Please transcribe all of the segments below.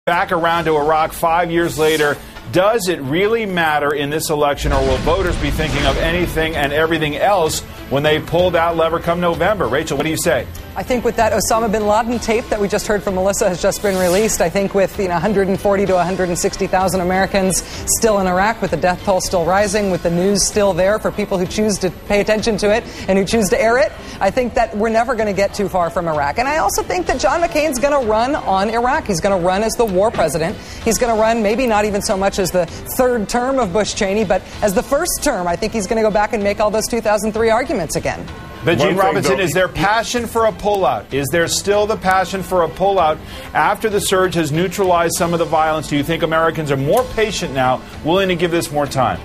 back around to Iraq 5 years later. Does it really matter in this election, or will voters be thinking of anything and everything else when they pull that lever come November? Rachel, what do you say? I think with that Osama bin Laden tape that we just heard from Melissa has just been released, I think with 140 to 160,000 Americans still in Iraq, with the death toll still rising, with the news still there for people who choose to pay attention to it and who choose to air it, I think that we're never going to get too far from Iraq. And I also think that John McCain's going to run on Iraq. He's going to run as the war president. He's going to run maybe not even so much as the third term of Bush Cheney, but as the first term. I think he's going to go back and make all those 2003 arguments again. But Eugene Robinson, is there passion for a pullout? Is there still the passion for a pullout after the surge has neutralized some of the violence? Do you think Americans are more patient now, willing to give this more time?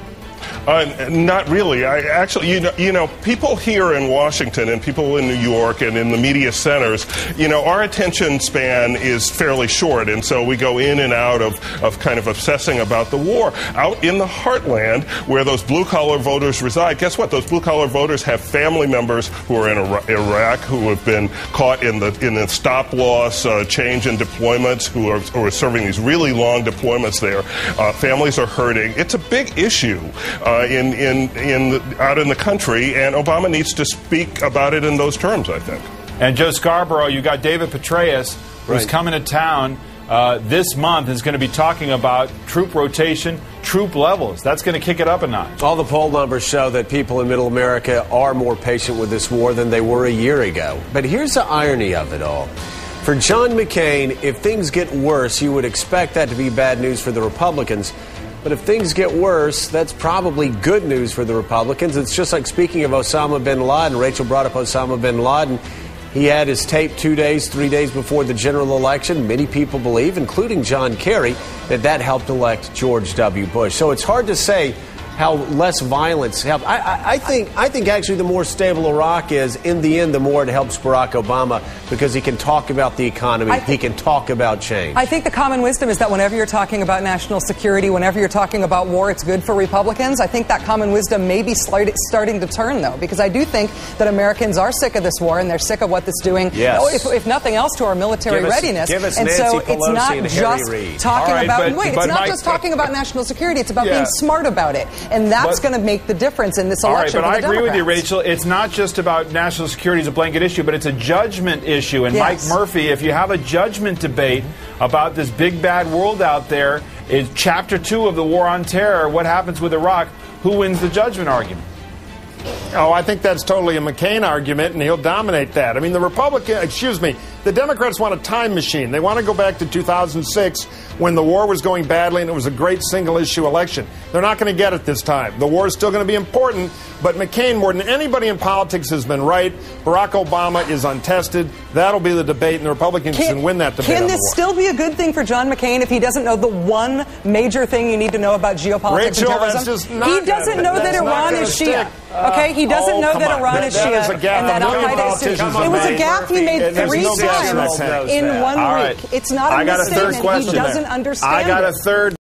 Not really. I actually, you know, people here in Washington and people in New York and in the media centers, our attention span is fairly short, and so we go in and out of kind of obsessing about the war. Out in the heartland, where those blue-collar voters reside, guess what? Those blue-collar voters have family members who are in Iraq, who have been caught in the stop-loss change in deployments, who are serving these really long deployments there. Families are hurting. It's a big issue. Out in the country, and Obama needs to speak about it in those terms, I think. And Joe Scarborough, you got David Petraeus, who's coming to town this month, is going to be talking about troop rotation, troop levels. That's going to kick it up a notch. All the poll numbers show that people in Middle America are more patient with this war than they were a year ago. But here's the irony of it all. For John McCain, if things get worse, you would expect that to be bad news for the Republicans. But if things get worse, that's probably good news for the Republicans. It's just like, speaking of Osama bin Laden, Rachel brought up Osama bin Laden. He had his tape 2 days, 3 days before the general election. Many people believe, including John Kerry, that helped elect George W. Bush. So it's hard to say how less violence helped. I think actually the more stable Iraq is, in the end, the more it helps Barack Obama, because he can talk about the economy, he can talk about change. I think the common wisdom is that whenever you're talking about national security, whenever you're talking about war, it's good for Republicans. I think that common wisdom may be starting to turn, though, because I do think that Americans are sick of this war, and they're sick of what it's doing, if nothing else, to our military readiness. Give us and Nancy so Pelosi it's not and just Harry Reid. talking about it's not just talking about national security. It's about being smart about it. And that's going to make the difference in this election. All right, but I agree with you, Democrats. Rachel. It's not just about national security as a blanket issue, but it's a judgment issue. And Mike Murphy, if you have a judgment debate about this big bad world out there, is Chapter 2 of the War on Terror, what happens with Iraq, who wins the judgment argument? Oh, I think that's totally a McCain argument, and he'll dominate that. I mean, the Democrats want a time machine. They want to go back to 2006 when the war was going badly and it was a great single-issue election. They're not going to get it this time. The war is still going to be important, but McCain, more than anybody in politics, has been right. Barack Obama is untested. That'll be the debate, and the Republicans can win that debate. Can this still be a good thing for John McCain if he doesn't know the one major thing you need to know about geopolitics and terrorism? He doesn't know that Iran is Shia. Okay, he doesn't know that Iran is Shia and that Al Qaeda is Sunni. It was a gap he made 3 times in 1 week. It's not a misstatement. He doesn't understand. I got a third